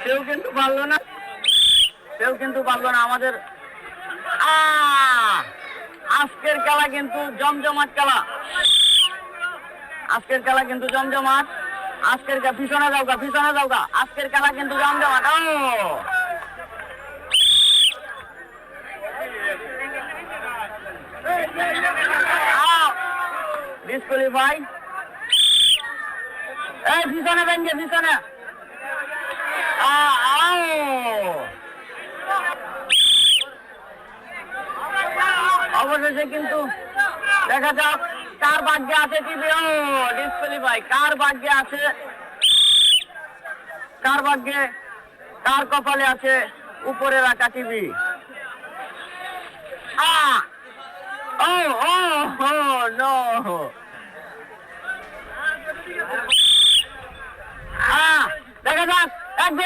কেউ কিন্তু পারলো না, কেউ কিন্তু পারলো না আমাদের। আজকের খেলা কিন্তু জমজমাট খেলা, আজকের খেলা কিন্তু জমজমাট। আজকের পিছনে যাওগা, পিছনে যাওগা, আজকের খেলা কিন্তু জমজমাট। ডিসকোয়ালিফাই। এই পিছনে ভেঙে, পিছনে অবশেষে কিন্তু দেখা যাক কার ভাগ্যে আছে টিভি। ডিসকোয়ালিফাই। কার ভাগ্যে আছে, কার ভাগ্যে, কার কপালে আছে উপরে রাখা টিভি। দেখা যাক একজন